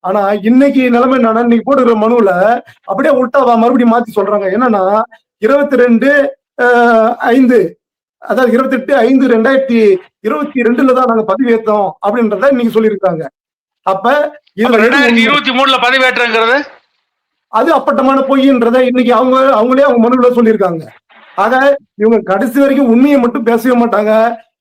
ஆனா இன்னைக்கு நிலைமை என்னன்னா, இன்னைக்கு போட்டுக்கிற மனுவுல அப்படியே உல்டா மறுபடியும் மாத்தி சொல்றாங்க. என்னன்னா 22/5 அதாவது 28/5/2022 தான் நாங்க பதிவேற்றோம் அப்படின்றத இன்னைக்கு சொல்லியிருக்காங்க. அப்ப இது 2023 பதிவேற்றங்கிறது அது அப்பட்டமான பொய்ன்றத இன்னைக்கு அவங்களே அவங்க மனுவுல சொல்லியிருக்காங்க. ஆக இவங்க கடைசி வரைக்கும் உண்மையை மட்டும் பேசவே மாட்டாங்க.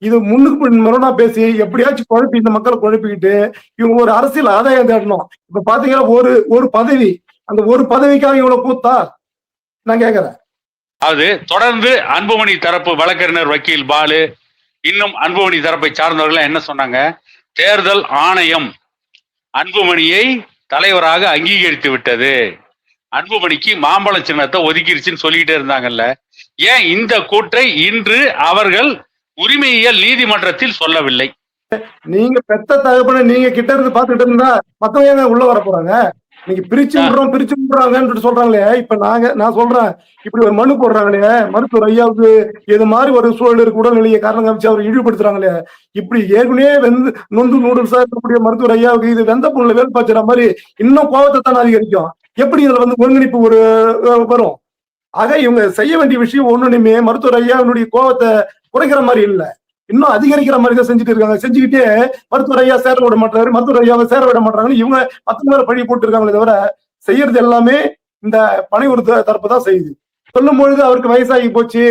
இது முன்னுக்கு முரணா பேசி எப்படியாச்சும் குழப்பி இந்த மக்களை குழப்பிக்கிட்டு இவங்க ஒரு அரசியல் ஆதாயம் தேடணும். இப்ப பாத்தீங்கன்னா ஒரு பதவி, அந்த ஒரு பதவிக்காக இவ்வளவு கூத்தா நான் கேக்குறேன். அது தொடர்ந்து அன்புமணி தரப்பு வழக்கறிஞர் வக்கீல் பாலு, இன்னும் அன்புமணி தரப்பை சார்ந்தவர்கள் என்ன சொன்னாங்க? தேர்தல் ஆணையம் அன்புமணியை தலைவராக அங்கீகரித்து விட்டது, அன்புமணிக்கு மாம்பழ சின்னத்தை ஒதுக்கிருச்சுன்னு சொல்லிக்கிட்டே இருந்தாங்கல்ல. ஏன் இந்த கூற்றை இன்று அவர்கள் உரிமையியல் நீதிமன்றத்தில் சொல்லவில்லை? நீங்க பெத்த தகப்பன நீங்க கிட்ட இருந்து பாத்துக்கிட்டு இருந்தா மத்தவங்க உள்ள வர போறாங்க. நீங்க பிரிச்சு விடுறாங்கன்னு சொல்றாங்களே. இப்ப நான் சொல்றேன், இப்படி ஒரு மனு போடுறாங்களே மருத்துவர் ஐயாவுக்கு இது மாதிரி ஒரு சூழல் இருக்கு, உடல்நிலையை காரணம் காமிச்சு அவர் இழிவுபடுத்துறாங்களே. இப்படி ஏற்கனவே நொந்து நூடுல்ஸா இருக்கக்கூடிய மருத்துவர் ஐயாவுக்கு இது வெந்த பொருள் வேல் பாய்ச்சுற மாதிரி இன்னும் கோபத்தை தான் அதிகரிக்கும். எப்படி இதுல ஒருங்கிணைப்பு வரும்? ஆக இவங்க செய்ய வேண்டிய விஷயம் ஒண்ணுமே மருத்துவர் ஐயாவுடைய கோபத்தை குறைக்கிற மாதிரி இல்ல, இன்னும் அதிகரிக்கிற மாதிரி தான் செஞ்சுட்டு இருக்காங்க. செஞ்சுக்கிட்டே மருத்துவர் ஐயா சேர விட மாட்டாரு, மருத்துவர் ஐயாவை சேர விட மாட்டாங்கன்னு இவங்க 10 பேரை பழி போட்டு இருக்காங்களே தவிர செய்யறது எல்லாமே இந்த பணி ஒரு தரப்பு தான் செய்யுது. சொல்லும் பொழுது அவருக்கு வயசாகி போச்சு,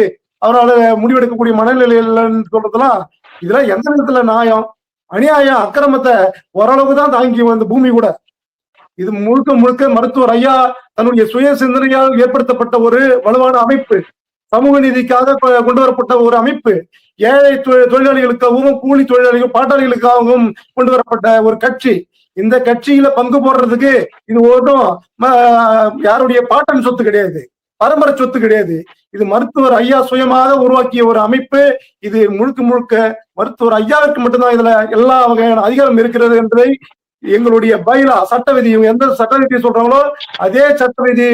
அவரால் முடிவெடுக்கக்கூடிய மனநிலை இல்லைன்னு சொல்றதுலாம் இதெல்லாம் எந்த விதத்துல நியாயம்? அநியாயம், அக்கிரமத்தை ஓரளவுக்கு தான் தாங்கி வந்த பூமி கூட. இது முழுக்க முழுக்க மருத்துவர் ஐயா தன்னுடைய சுய சிந்தனையால் ஏற்படுத்தப்பட்ட ஒரு வலுவான அமைப்பு, சமூக நீதிக்காக கொண்டு வரப்பட்ட ஒரு அமைப்பு, ஏழை தொழிலாளிகளுக்காகவும் கூலி தொழிலாளிகள் பாட்டாளிகளுக்காகவும் கொண்டு வரப்பட்ட ஒரு கட்சி. இந்த கட்சியில பங்கு போடுறதுக்கு இது ஒன்றும் யாருடைய பாட்டன் சொத்து கிடையாது, பரம்பரை சொத்து கிடையாது. இது மருத்துவர் ஐயா சுயமாக உருவாக்கிய ஒரு அமைப்பு. இது முழுக்க முழுக்க மருத்துவர் ஐயாவுக்கு மட்டும்தான் இதுல எல்லா வகையான அதிகாரம் இருக்கிறது என்பதை எங்களுடைய பைலா சட்ட விதி, இவங்க எந்த சட்ட விதியை சொல்றாங்களோ அதே சட்ட விதி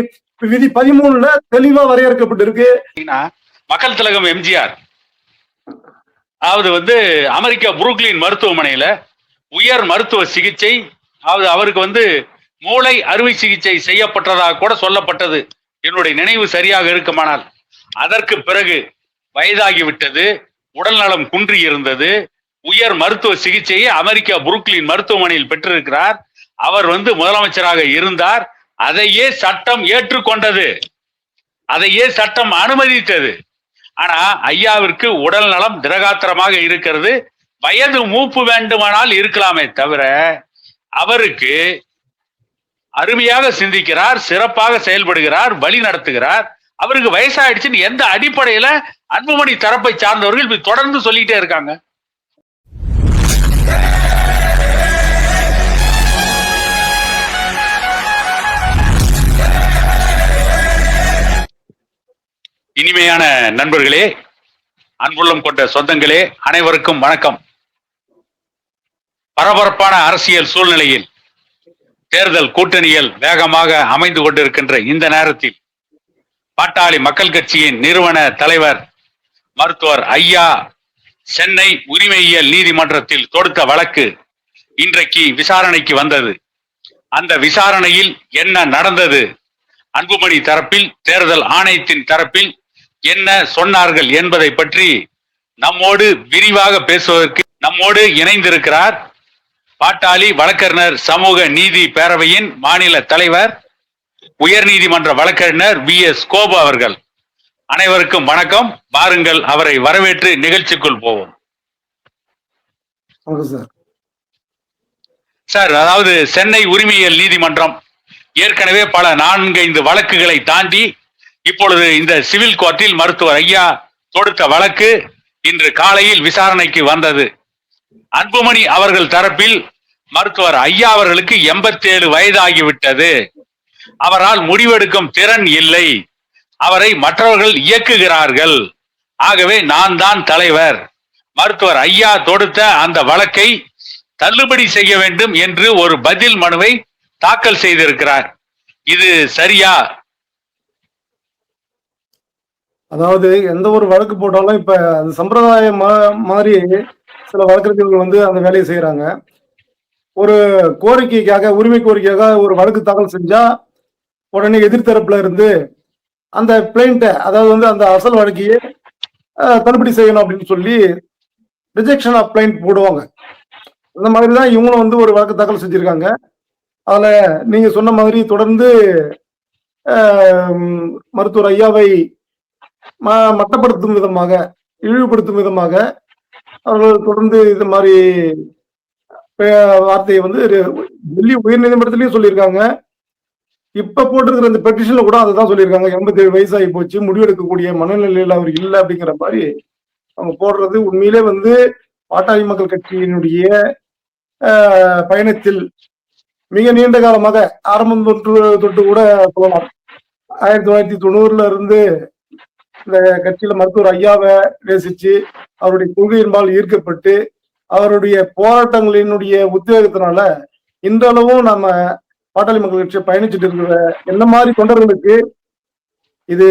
விதி 13ல தெளிவா வரையறுக்கப்பட்டிருக்கு. மக்கள் திலகம் எம்ஜிஆர் அதாவது அமெரிக்கா புரூக்லின் மருத்துவமனையில உயர் மருத்துவ சிகிச்சை, அவருக்கு மூளை அறுவை சிகிச்சை செய்யப்பட்டதாக கூட சொல்லப்பட்டது, என்னுடைய நினைவு சரியாக இருக்குமானால். அதற்கு பிறகு வயதாகிவிட்டது, உடல் நலம் குன்றி இருந்தது, உயர் மருத்துவ சிகிச்சையை அமெரிக்கா புரூக்லின் மருத்துவமனையில் பெற்றிருக்கிறார். அவர் முதலமைச்சராக இருந்தார். அதையே சட்டம் ஏற்றுக்கொண்டது, அதையே சட்டம் அனுமதித்தது. ஆனா ஐயாவிற்கு உடல் நலம் திரகாத்திரமாக இருக்கிறது, வயது மூப்பு வேண்டுமானால் இருக்கலாமே தவிர அவருக்கு அருமையாக சிந்திக்கிறார், சிறப்பாக செயல்படுகிறார், வழி நடத்துகிறார். அவருக்கு வயசாயிடுச்சுன்னு எந்த அடிப்படையில அன்புமணி தரப்பை சார்ந்தவர்கள் தொடர்ந்து சொல்லிட்டே இருக்காங்க? இனிமையான நண்பர்களே, அன்புள்ளம் கொண்ட சொந்தங்களே, அனைவருக்கும் வணக்கம். பரபரப்பான அரசியல் சூழ்நிலையில் தேர்தல் கூட்டணிகள் வேகமாக அமைந்து கொண்டிருக்கின்ற இந்த நேரத்தில் பாட்டாளி மக்கள் கட்சியின் நிறுவன தலைவர் மருத்துவர் ஐயா சென்னை உரிமையியல் நீதிமன்றத்தில் தொடுத்த வழக்கு இன்றைக்கு விசாரணைக்கு வந்தது. அந்த விசாரணையில் என்ன நடந்தது, அன்புமணி தரப்பில் தேர்தல் ஆணையத்தின் தரப்பில் என்ன சொன்னார்கள் என்பதை பற்றி நம்மோடு விரிவாக பேசுவதற்கு நம்மோடு இணைந்திருக்கிறார் பாட்டாளி வழக்கறிஞர் சமூக நீதி பேரவையின் மாநில தலைவர், உயர்நீதிமன்ற வழக்கறிஞர் VS கோபு அவர்கள். அனைவருக்கும் வணக்கம். வாருங்கள் அவரை வரவேற்று நிகழ்ச்சிக்குள் போவோம். சார், அதாவது சென்னை உரிமையியல் நீதிமன்றம் ஏற்கனவே பல 4-5 வழக்குகளை தாண்டி இப்பொழுது இந்த சிவில் கோர்ட்டில் மருத்துவர் ஐயா தொடுத்த வழக்கு இன்று காலையில் விசாரணைக்கு வந்தது. அன்புமணி அவர்கள் தரப்பில் மருத்துவர் ஐயா அவர்களுக்கு 87 வயதாகிவிட்டது, அவரால் முடிவெடுக்கும் திறன் இல்லை, அவரை மற்றவர்கள் இயக்குகிறார்கள், ஆகவே நான் தான் தலைவர், மருத்துவர் ஐயா தொடுத்த அந்த வழக்கை தள்ளுபடி செய்ய வேண்டும் என்று ஒரு பதில் மனுவை தாக்கல் செய்திருக்கிறார். இது சரியா? அதாவது எந்த ஒரு வழக்கு போட்டாலும் இப்ப அது சம்பிரதாயம் மாதிரி சில வழக்கறிஞர்கள் அந்த வேலையை செய்யறாங்க. ஒரு கோரிக்கைக்காக, உரிமை கோரிக்கைக்காக ஒரு வழக்கு தாக்கல் செஞ்சா உடனே எதிர்த்தரப்புல இருந்து அந்த பிளைண்ட, அதாவது வந்து அந்த அசல் வழக்கையே தள்ளுபடி செய்யணும் அப்படின்னு சொல்லி ரிஜெக்ஷன் ஆஃப் பிளைண்ட் போடுவாங்க. அந்த மாதிரி தான் இவங்களும் வந்து ஒரு வழக்கு தாக்கல் செஞ்சிருக்காங்க. அதுல நீங்க சொன்ன மாதிரி தொடர்ந்து மருத்துவர் ஐயாவை மட்டப்படுத்தும் விதமாக, இழிவுபடுத்தும் விதமாக அவர்கள் தொடர்ந்து இது மாதிரி வார்த்தையை வந்து டெல்லி உயர்நீதிமன்றத்திலயும் சொல்லியிருக்காங்க. இப்ப போட்டிருக்கிற இந்த பெட்டிஷன்ல கூட அதான் சொல்லியிருக்காங்க. 87 வயசாகி போச்சு, முடிவெடுக்கக்கூடிய மனநிலையில் அவர் இல்லை அப்படிங்கிற மாதிரி அவங்க போடுறது உண்மையிலே வந்து பாட்டாளி மக்கள் கட்சியினுடைய பயணத்தில் மிக நீண்ட காலமாக ஆரம்பம் தொட்டு கூட சொல்லலாம். 1990ல இருந்து இந்த கட்சியில மருத்துவர் ஐயாவை நேசிச்சு அவருடைய கொள்கையின்பால் ஈர்க்கப்பட்டு அவருடைய போராட்டங்களினுடைய உத்வேகத்தினால இன்றளவும் நம்ம பாட்டாளி மக்கள் கட்சியை பயணிச்சுட்டு இருக்கிற என்ன மாதிரி தொண்டர்களுக்கு இது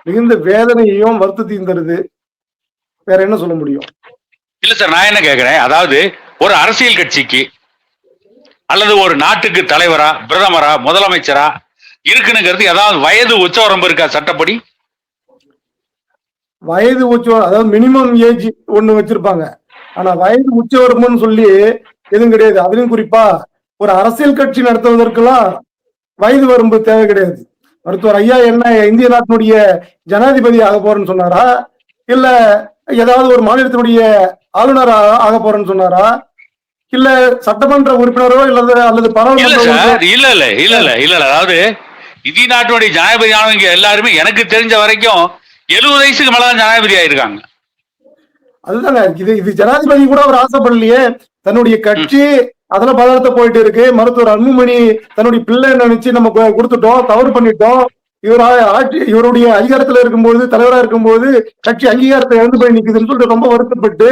மிகுந்த வேதனையையும் வருத்தத்தையும் தருது. வேற என்ன சொல்ல முடியும்? இல்ல சார், நான் என்ன கேக்குறேன், அதாவது ஒரு அரசியல் கட்சிக்கு அல்லது ஒரு நாட்டுக்கு தலைவரா, பிரதமரா, முதலமைச்சரா இருக்குனுங்கிறது ஏதாவது வயது உச்சவரம்பு இருக்கா சட்டப்படி? வயது உச்சவரம், அதாவது மினிமம் ஏஜ் ஒண்ணு வச்சிருப்பாங்க. ஆனா வயது உச்சவரம்புன்னு சொல்லி எதுவும் கிடையாது. அதுலயும் குறிப்பா ஒரு அரசியல் கட்சி நடத்துவதற்கெல்லாம் வயது வரம்பு தேவை கிடையாது. மருத்துவர் ஐயா என்ன இந்திய நாட்டினுடைய ஜனாதிபதி ஆக போறேன்னு சொன்னாரா, இல்ல ஏதாவது ஒரு மாநிலத்தினுடைய ஆளுநர் ஆக போறேன்னு சொன்னாரா, இல்ல சட்டமன்ற உறுப்பினரோ அல்லது பாராளுமன்ற? இல்ல, அதாவது இந்திய நாட்டினுடைய ஜனாதிபதி ஆனவங்க எல்லாருமே எனக்கு தெரிஞ்ச வரைக்கும் 70 வயசுக்கு மேலதான் ஜனாதிபதி ஆயிருக்காங்க. அதுதாங்க, இது ஜனாதிபதி கூட அவர் ஆசைப்படலையே. தன்னுடைய கட்சி அதுல பலத்தை போயிட்டு இருக்கு. மருத்துவர் அன்புமணி தன்னுடைய பிள்ளை நினைச்சு நம்ம கொடுத்துட்டோம், தவறு பண்ணிட்டோம். இவருடைய அதிகாரத்துல இருக்கும்போது, தலைவரா இருக்கும்போது கட்சி அங்கீகாரத்தை இழந்து போய் நிக்குதுன்னு சொல்லிட்டு ரொம்ப வருத்தப்பட்டு,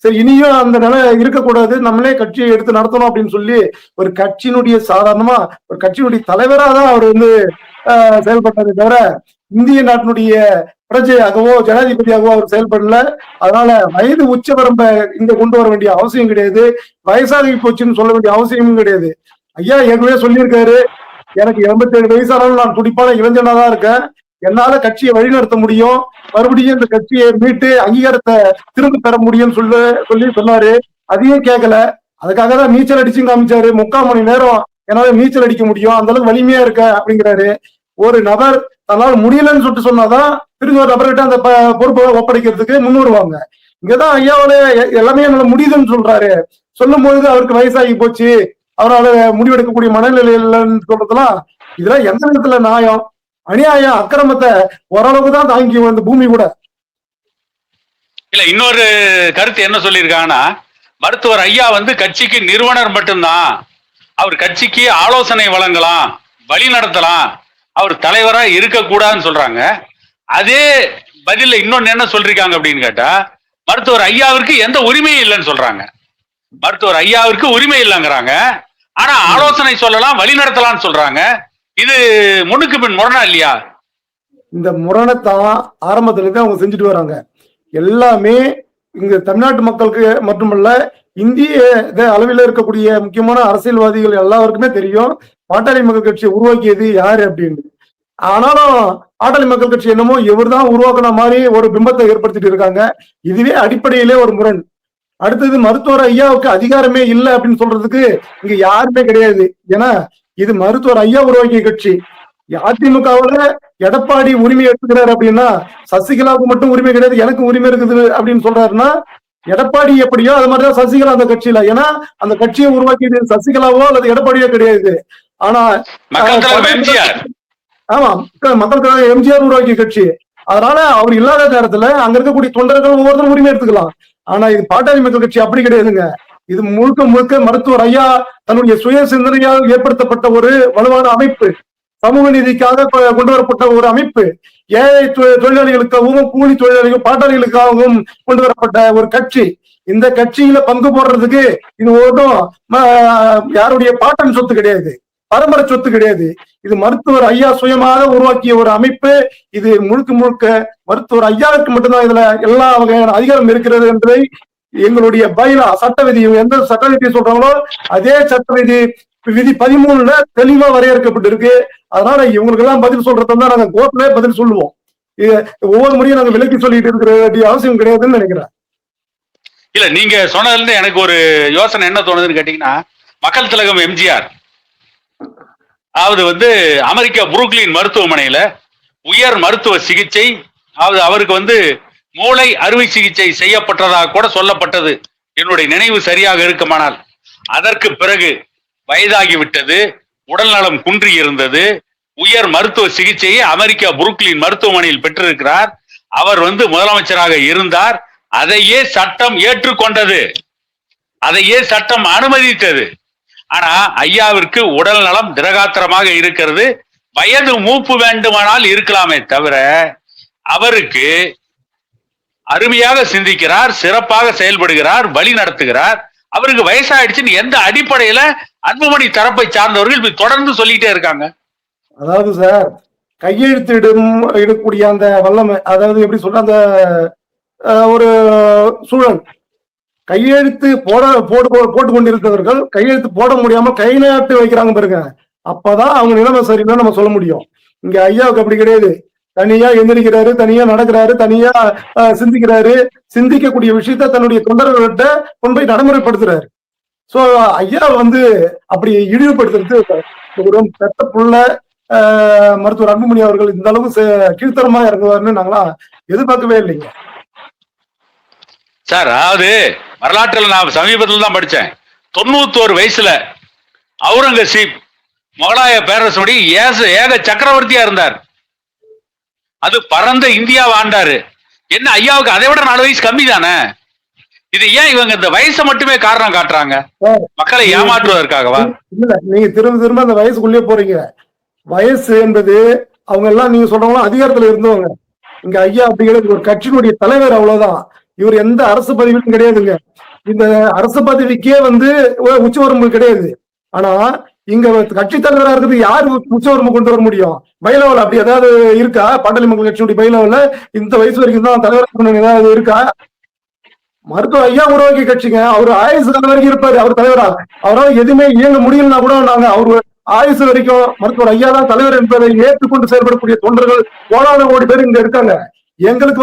சரி இனியும் அந்த நிலை இருக்கக்கூடாது, நம்மளே கட்சியை எடுத்து நடத்தணும் அப்படின்னு சொல்லி ஒரு கட்சியினுடைய சாதாரணமா ஒரு கட்சியினுடைய தலைவரா தான் அவர் வந்து செயல்பட்டாரே தவிர இந்திய நாட்டினுடைய பிரஜையாகவோ ஜனாதிபதியாகவோ அவர் செயல்படல. அதனால வயது உச்சவரம்ப இங்க கொண்டு வர வேண்டிய அவசியம் கிடையாது. வயசாகி போச்சுன்னு சொல்ல வேண்டிய அவசியமும் கிடையாது. ஐயா ஏற்கனவே சொல்லியிருக்காரு, எனக்கு 87 வயசானாலும் நான் துடிப்பான இளைஞனா தான் இருக்கேன், என்னால கட்சியை வழிநடத்த முடியும், மறுபடியும் இந்த கட்சியை மீட்டு அங்கீகாரத்தை திரும்ப பெற முடியும்னு சொல்லி சொன்னாரு. அதையும் கேட்கல. அதுக்காக தான் நீச்சல் அடிச்சு காமிச்சாரு. 3/4 மணி நேரம் என்னால நீச்சல் அடிக்க முடியும், அந்த அளவுக்கு வலிமையா இருக்க அப்படிங்கிறாரு. ஒரு நபர் தன்னால முடியலன்னு சொல்லிட்டு சொன்னாதான் திரும்ப ஒரு நபர்கிட்ட அந்த பொறுப்பை ஒப்படைக்கிறதுக்கு முன்வருவாங்க. இங்கதான் ஐயாவோட எல்லாமே என்னால முடியுதுன்னு சொல்றாரு. சொல்லும் பொழுது அவருக்கு வயசாகி போச்சு, அவரால் முடிவெடுக்கக்கூடிய மனநிலை இல்லைன்னு சொல்றதுலாம் இதெல்லாம் எந்த விதத்துல நியாயம்? அநியாயம், அக்கிரமத்தை ஓரளவுக்கு தான் தாங்கி வந்த பூமி கூட. இல்ல, இன்னொரு கருத்து என்ன சொல்லியிருக்காங்கன்னா, மருத்துவர் ஐயா வந்து கட்சிக்கு நிறுவனர் மட்டும்தான், அவர் கட்சிக்கு ஆலோசனை வழங்கலாம், வழி நடத்தலாம், அவர் தலைவரா இருக்கக்கூடாதுன்னு சொல்றாங்க. அதே பதில இன்னொன்னு என்ன சொல்றாங்க அப்படின்னு கேட்டா, மருத்துவர் ஐயாவிற்கு எந்த உரிமையும் இல்லைன்னு சொல்றாங்க. மருத்துவர் ஐயாவிற்கு உரிமை இல்லைங்கிறாங்க, ஆனா ஆலோசனை சொல்லலாம், வழி நடத்தலாம்னு சொல்றாங்க. இது முன்னுக்கு பின் முரணா இல்லையா? இந்த முரணத்தான் ஆரம்பத்துல இருந்து அவங்க செஞ்சுட்டு வராங்க. எல்லாமே இங்க தமிழ்நாட்டு மக்களுக்கு மட்டுமல்ல, இந்திய அளவில் இருக்கக்கூடிய முக்கியமான அரசியல்வாதிகள் எல்லாருக்குமே தெரியும் பாட்டாளி மக்கள் கட்சியை உருவாக்கியது யாரு அப்படின்னு. ஆனாலும் பாட்டாளி மக்கள் கட்சி என்னமோ இவர் தான் உருவாக்குன மாதிரி ஒரு பிம்பத்தை ஏற்படுத்திட்டு இருக்காங்க. இதுவே அடிப்படையிலே ஒரு முரண். அடுத்தது மருத்துவர் ஐயாவுக்கு அதிகாரமே இல்லை அப்படின்னு சொல்றதுக்கு இங்க யாருமே கிடையாது. ஏன்னா இது மருத்துவர் ஐயா உருவாக்கிய கட்சி. அதிமுகவுல எடப்பாடி உரிமை எடுத்துக்கிறாரு அப்படின்னா சசிகலாவுக்கு மட்டும் உரிமை கிடையாது, எனக்கு உரிமை இருக்குது அப்படின்னு சொல்றாருன்னா, எடப்பாடி எப்படியோ அது மாதிரிதான் சசிகலா அந்த கட்சியில. ஏன்னா அந்த கட்சியை உருவாக்கியது சசிகலாவோ அல்லது எடப்பாடியோ கிடையாது. ஆனா ஆமா, மக்கள் கழகம் எம்ஜிஆர் உருவாக்கிய கட்சி. அதனால அவர் இல்லாத நேரத்துல அங்க இருக்கக்கூடிய தொண்டர்கள் ஒவ்வொருத்தரும் உரிமை எடுத்துக்கலாம். ஆனா இது பாட்டாளி மக்கள் கட்சி அப்படி கிடையாதுங்க. இது முழுக்க முழுக்க மருத்துவர் ஐயா தன்னுடைய சுய சிந்தனையால் ஏற்படுத்தப்பட்ட ஒரு வலுவான அமைப்பு, சமூக நீதிக்காக கொண்டு வரப்பட்ட ஒரு அமைப்பு, ஏழை தொழிலாளிகளுக்காகவும் கூலி தொழிலாளிகள் பாட்டாளிகளுக்காகவும் கொண்டு வரப்பட்ட ஒரு கட்சி. இந்த கட்சியில பங்கு போடுறதுக்கு இது ஒன்றும் யாருடைய பாட்டன் சொத்து கிடையாது, பரம்பரை சொத்து கிடையாது. இது மருத்துவர் ஐயா சுயமாக உருவாக்கிய ஒரு அமைப்பு. இது முழுக்க முழுக்க மருத்துவர் ஐயாவுக்கு மட்டும்தான் இதுல எல்லா வகையான அதிகாரம் இருக்கிறது என்பதை எங்களுடைய பைலா சட்ட விதி, இவங்க எந்த சட்ட விதியை சொல்றாங்களோ அதே சட்ட விதி விதி 13ல தெளிவா வரையறுக்கப்பட்டிருக்கு. அதனால இவங்களுக்கு எல்லாம் பதில் சொல்றதா நாங்க கோர்ட்ல பதில் சொல்லுவோம். ஒவ்வொரு முறையும் நாங்க விலக்கி சொல்லிட்டு இருக்கிற வேண்டிய அவசியம் கிடையாதுன்னு நினைக்கிறேன். இல்ல, நீங்க சொன்னதுல இருந்து எனக்கு ஒரு யோசனை என்ன தோணுதுன்னு கேட்டீங்கன்னா, மக்கள் திலகம் எம்ஜிஆர் அதாவது அமெரிக்கா புரூக்லின் மருத்துவமனையில உயர் மருத்துவ சிகிச்சை, அவருக்கு மூளை அறுவை சிகிச்சை செய்யப்பட்டதாக கூட சொல்லப்பட்டது, என்னுடைய நினைவு சரியாக இருக்குமானால். அதற்கு பிறகு வயதாகிவிட்டது, உடல் நலம் குன்றி இருந்தது, உயர் மருத்துவ சிகிச்சையை அமெரிக்கா புரூக்லின் மருத்துவமனையில் பெற்றிருக்கிறார். அவர் முதலமைச்சராக இருந்தார். அதையே சட்டம் ஏற்றுக்கொண்டது, அதையே சட்டம் அனுமதித்தது. ஆனா ஐயாவிற்கு உடல் நலம் திரகாத்திரமாக இருக்கிறது. வயது மூப்பு வேண்டுமானால் இருக்கலாமே தவிர அவருக்கு அருமையாக சிந்திக்கிறார், சிறப்பாக செயல்படுகிறார், வழி நடத்துகிறார். அவருக்கு வயசாயிடுச்சுன்னு எந்த அடிப்படையில அன்புமணி தரப்பை சார்ந்தவர்கள் தொடர்ந்து சொல்லிட்டே இருக்காங்க? அதாவது சார், கையெழுத்து இடக்கூடிய அந்த வல்லமை, அதாவது எப்படி சொல்ற அந்த ஒரு சூழல், கையெழுத்து போட்டு கொண்டிருக்கிறவர்கள் கையெழுத்து போட முடியாம கை நாட்டு வைக்கிறாங்க பாருங்க, அப்பதான் அவங்க நிலைமை சரியில்லை நம்ம சொல்ல முடியும். இங்க ஐயாவுக்கு அப்படி கிடையாது. தனியா எந்திரிக்கிறாரு, தனியா நடக்கிறாரு, தனியா சிந்திக்கிறாரு, சிந்திக்கக்கூடிய விஷயத்த தன்னுடைய தொண்டர்கள்ட்ட கொண்டு போய் நடைமுறைப்படுத்துறாரு. சோ ஐயா அப்படி இழிவுபடுத்துறது ஒரு பெத்த புள்ள மருத்துவர் அன்புமணி அவர்கள் இந்த அளவு கீழ்த்தரமா இறங்குவாருன்னு நாங்களாம் எதிர்பார்க்கவே இல்லைங்க சார். அதாவது வரலாற்றில் நான் சமீபத்தில் தான் படித்தேன். 91 வயசுல அவுரங்கசீப் முகலாய பேரரசுடைய ஏக சக்கரவர்த்தியா இருந்தார். அது பரந்த இந்தியாவை ஆண்டாரு. என்ன ஐயாவுக்கு அதை விட 4 வயசு கம்மி தானே? இது ஏன் இவங்க இந்த வயசை மட்டுமே காரணம் காட்டுறாங்க? மக்களை ஏமாற்றுவதற்காகவா? இல்ல, நீங்க திரும்ப திரும்ப அந்த வயசுக்குள்ளே போறீங்க. வயசு என்பது அவங்க எல்லாம் நீங்க சொல்றவங்க அதிகாரத்துல இருந்தவங்க. இங்க ஐயா அப்படிங்கிறது ஒரு கட்சியினுடைய தலைவர், அவ்வளவுதான். இவர் எந்த அரசு பதவியும் கிடையாதுங்க. இந்த அரசு பதவிக்கே உச்சவரம்பு கிடையாது. ஆனா இங்க கட்சி தலைவரா இருக்கிறது யாரு உச்சவரம்பு கொண்டு வர முடியும்? பைலாவில் அப்படி ஏதாவது இருக்கா? பாட்டாளி மக்கள் கட்சியுடைய பைலாவில் இந்த வயசு வரைக்கும் தான் தலைவராக ஏதாவது இருக்கா? மருத்துவ ஐயா உருவாக்கிய கட்சிங்க. அவர் ஆயுசு காலம் வரைக்கும் இருப்பாரு அவர் தலைவரா. அவரால் எதுவுமே இயங்க முடியலன்னா கூட நாங்க அவரு ஆயுசு வரைக்கும் மருத்துவர் ஐயா தான் தலைவர் என்பதை ஏற்றுக்கொண்டு செயல்படக்கூடிய தொண்டர்கள் கோடான கோடி பேர் இங்க இருக்காங்க. எங்களுக்கு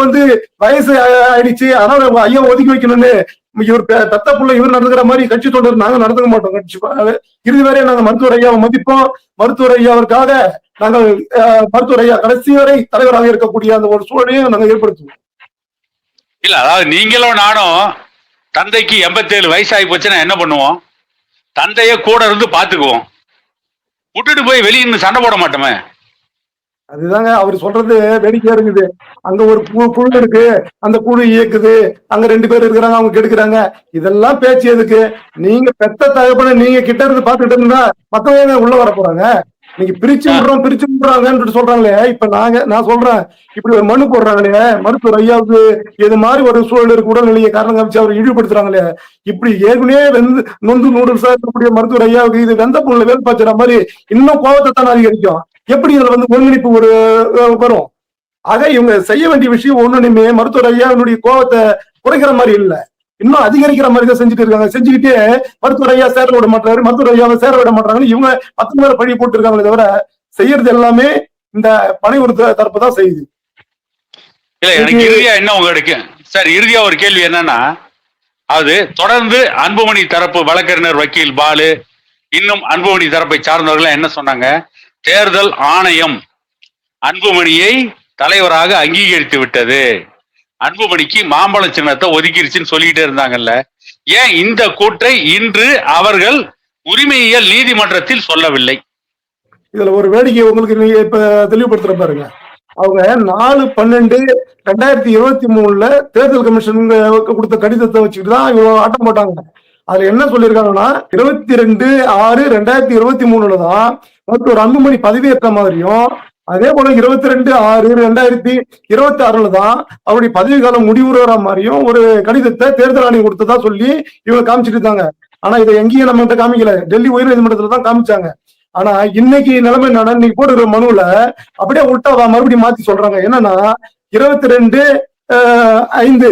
வயசு ஆயிடுச்சு, அதனால ஐயா ஒதுக்கி வைக்கணும்னு இவர் பெத்த புள்ள இவர் நடந்துக்கிற மாதிரி கட்சி தொண்டர் நாங்க நடந்துக்க மாட்டோம். கட்சி இறுதி வரை நாங்க மருத்துவர் ஐயாவை மதிப்போம். மருத்துவர் ஐயாவிற்காக நாங்கள் மருத்துவர் ஐயா கடைசி வரை தலைவராக இருக்கக்கூடிய அந்த ஒரு சூழலையும் நாங்க ஏற்படுத்துவோம். இல்ல, அதாவது நீங்களும் நானும் தந்தைக்கு 87 வயசாகி போச்சுன்னா என்ன பண்ணுவோம்? தந்தைய கூட இருந்து பாத்துக்குவோம், விட்டுட்டு போய் வெளியே சண்டை போட மாட்டோமே. அதுதாங்க அவர் சொல்றது வேடிக்கையா இருக்குது. அங்க ஒரு குழு இருக்கு, அந்த குழு இயக்குது, அங்க 2 பேர் இருக்கிறாங்க, அவங்க கெடுக்கிறாங்க. இதெல்லாம் பேச்சு எதுக்கு? நீங்க பெத்த தகப்பன நீங்க கிட்ட இருந்து பாத்துக்கிட்டு இருந்தா மத்தவங்க உள்ள வர போறாங்க. நீங்க பிரிச்சு விடுறாங்கன்னு சொல்றாங்களே. இப்ப நான் சொல்றேன், இப்படி ஒரு மனு போடுறாங்களே மருத்துவர் ஐயாவுக்கு இது மாதிரி ஒரு சூழல் இருக்கு, உடல்நிலையை காரணம் காமிச்சு அவர் இழிவுபடுத்துறாங்களே. இப்படி ஏற்கனவே நொந்து நூடுல்ஸா இருக்கக்கூடிய மருத்துவர் ஐயாவுக்கு இது வெந்த பொருள் வேல் பாய்ச்சுற மாதிரி இன்னும் கோபத்தை தான் அதிகரிக்கும். எப்படி இதுல ஒருங்கிணைப்பு வரும்? ஆக இவங்க செய்ய வேண்டிய விஷயம் ஒண்ணுமே மருத்துவர் ஐயாவுடைய கோபத்தை குறைக்கிற மாதிரி இல்ல, இன்னும் அதிகரிக்கிற மாதிரி தான் செஞ்சுட்டு இருக்காங்க. செஞ்சுக்கிட்டே மருத்துவர் ஐயா சேர விட மாட்டாரு, மருத்துவர் ஐயாவை சேர விட மாட்டாங்கன்னு இவங்க 10 பேரை பழி போட்டு இருக்காங்களே தவிர செய்யறது எல்லாமே இந்த பணி ஒரு தரப்பு தான் செய்யுது. இல்ல, எனக்கு இறுதியா என்ன உங்களுக்கு சார், இறுதியா ஒரு கேள்வி என்னன்னா, அது தொடர்ந்து அன்புமணி தரப்பு வழக்கறிஞர் வக்கீல் பாலு, இன்னும் அன்புமணி தரப்பை சார்ந்தவர்கள் என்ன சொன்னாங்க? தேர்தல் ஆணையம் அன்புமணியை தலைவராக அங்கீகரித்து விட்டது, அன்புமணிக்கு மாம்பழ சின்னத்தை ஒதுக்கிருச்சுன்னு சொல்லிட்டே இருந்தாங்கல்ல. ஏன் இந்த கூற்றை இன்று அவர்கள் உரிமையியல் நீதிமன்றத்தில் சொல்லவில்லை? இதுல ஒரு வேடிக்கை உங்களுக்கு நீங்க இப்ப தெளிவுபடுத்துற பாருங்க. அவங்க 4/12/2023 தேர்தல் கமிஷன் கொடுத்த கடிதத்தை வச்சுக்கிட்டு தான் இவ்வளவு ஆட்டம் போட்டாங்க. அதுல என்ன சொல்லியிருக்காங்கன்னா 22/6/2023 தான் மருத்துவர் அன்புமணி பதவியேற்ற மாதிரியும், அதே போல 22/6/2026 தான் அவருடைய பதவி காலம் முடிவுற மாதிரியும் ஒரு கடிதத்தை தேர்தல் ஆணையம் கொடுத்ததா சொல்லி இவங்க காமிச்சிட்டு இருந்தாங்க. ஆனா இதை எங்கேயும் நம்ம காமிக்கல, டெல்லி உயர் நீதிமன்றத்துல தான் காமிச்சாங்க. ஆனா இன்னைக்கு நிலைமை என்னன்னா, இன்னைக்கு போடுற மனுல அப்படியே உள்டா மறுபடியும் மாத்தி சொல்றாங்க. என்னன்னா 22/5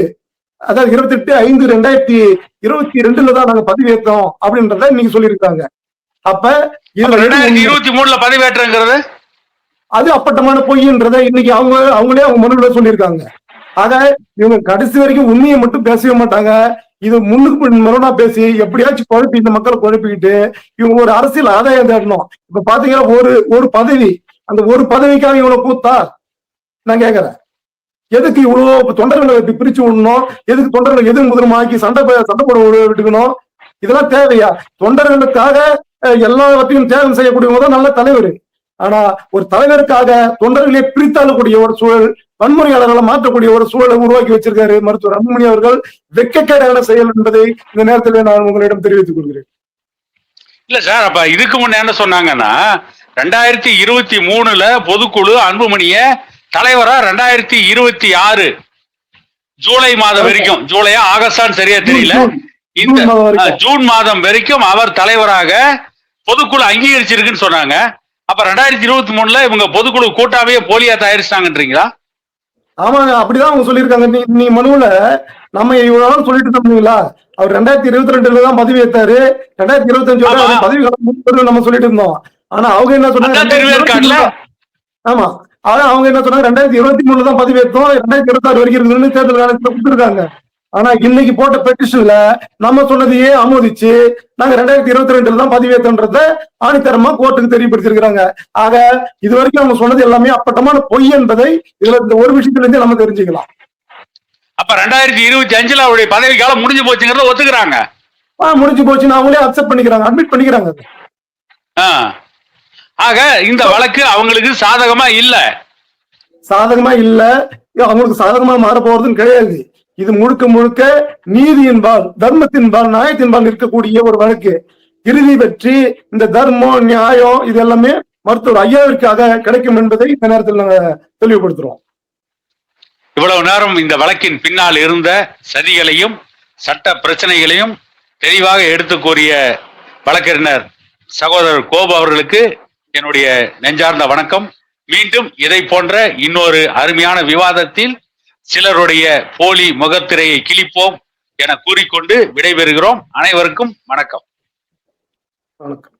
அதாவது 28/5/2022 தான் நாங்க பதிவேற்றோம் அப்படின்றத இன்னைக்கு சொல்லியிருக்காங்க. அப்ப இதுல எது உண்மை? 2023 பதிவேற்றங்கிறது அது அப்பட்டமான பொய்ன்றத இன்னைக்கு அவங்களே அவங்க மனுல சொல்லியிருக்காங்க. ஆக இவங்க கடைசி வரைக்கும் உண்மையை மட்டும் பேசவே மாட்டாங்க. இது முன்னுக்கு மறுனா பேசி எப்படியாச்சும் குழப்பி இந்த மக்களை குழப்பிக்கிட்டு இவங்க ஒரு அரசியல் ஆதாயம் தேடணும். இப்ப பாத்தீங்கன்னா ஒரு பதவி, அந்த ஒரு பதவிக்காக இவ்வளவு கூத்தா நான் கேக்குறேன். எதுக்கு இவ்வளவு தொண்டர்களை பிரிச்சு விடணும்? எதுக்கு தொண்டர்களை எது முதலமாக்கி சண்டை போட விட்டுக்கணும்? இதெல்லாம் தேவையா? தொண்டர்களுக்காக எல்லாவற்றையும் தியாகம் செய்யக்கூடியவங்க தான் நல்ல தலைவர். ஆனா ஒரு தலைவருக்காக தொண்டர்களை பிரித்தாளக்கூடிய ஒரு சூழல், வன்முறையாளர்களை மாற்றக்கூடிய ஒரு சூழலை உருவாக்கி வச்சிருக்காரு மருத்துவர் அன்புமணி அவர்கள். வெட்கக்கேடான செயல் என்பதை இந்த நேரத்தில் நான் உங்களிடம் தெரிவித்துக் கொள்கிறேன். இல்ல சார், அப்ப இதுக்கு முன்ன என்ன சொன்னாங்கன்னா 2023 பொதுக்குழு அன்புமணிய தலைவரா 2026 ஜூலை மாதம் வரைக்கும், ஜூலையா ஆகஸ்டான்னு சரியா தெரியல, இந்த ஜூன் மாதம் வரைக்கும் அவர் தலைவராக பொதுக்குழு அங்கீகரிச்சிருக்குன்னு சொன்னாங்க. அப்ப 2023 இவங்க பொதுக்குழு கூட்டாவே போலியா தயாரிச்சிட்டாங்கன்றீங்களா? ஆமாங்க, அப்படிதான் அவங்க சொல்லியிருக்காங்க. நீ மனுவுல நம்ம இவ்வளவு நாள் சொல்லிட்டு இருந்தோம்ங்களா, அவர் 2022 தான் பதவி ஏற்றாரு, 2025 பதவி காலம் நம்ம சொல்லிட்டு இருந்தோம். ஆனா அவங்க என்ன சொன்னாங்க? ஆமா, ஆனா அவங்க என்ன சொன்னாங்க, 2023 தான் பதவி ஏற்றோம், 2026 வரைக்கும் இருக்குதுன்னு தேர்தல் காலத்துல கொடுத்துருக்காங்க. ஆனா இன்னைக்கு போட்ட பெட்டிஷன்ல நம்ம சொன்னதையே ஆமோதிச்சு நாங்க 2022 தான் பதிவேற்றோன்றத ஆணித்தரமா கோர்ட்டுக்கு தெரியப்படுத்திருக்கிறாங்க. ஆக இது வரைக்கும் அவங்க சொன்னது எல்லாமே அப்பட்டமான பொய் என்பதை இதுல இந்த ஒரு விஷயத்துல இருந்து நம்ம தெரிஞ்சுக்கலாம். அப்ப 2025 அவருடைய பதவி காலம் முடிஞ்சு போச்சுங்கிறத ஒத்துக்கிறாங்க. முடிஞ்சு போச்சுன்னு அவங்களே அக்செப்ட் பண்ணிக்கிறாங்க, அட்மிட் பண்ணிக்கிறாங்க. ஆக இந்த வழக்கு அவங்களுக்கு சாதகமா இல்ல, அவங்களுக்கு சாதகமா மாற போறதுன்னு கிடையாது. இது முழுக்க முழுக்க நீதியின்பால், தர்மத்தின்பால், நியாயத்தின்பால் இருக்கக்கூடிய ஒரு வழக்கு. இறுதி வெற்றி, இந்த தர்மம், நியாயம் இது எல்லாமே மருத்துவர் ஐயாவிற்காக கிடைக்கும் என்பதை இந்த நேரத்தில் நாங்க தெளிவுபடுத்துறோம். இவ்வளவு நேரம் இந்த வழக்கின் பின்னால் இருந்த சதிகளையும் சட்ட பிரச்சனைகளையும் தெளிவாக எடுத்து கூறிய வழக்கறிஞர் சகோதரர் கோபு அவர்களுக்கு என்னுடைய நெஞ்சார்ந்த வணக்கம். மீண்டும் இதை போன்ற இன்னொரு அருமையான விவாதத்தில் சிலருடைய போலி முகத்திரையை கிழிப்போம் என கூறிக்கொண்டு விடைபெறுகிறோம். அனைவருக்கும் வணக்கம். வணக்கம்.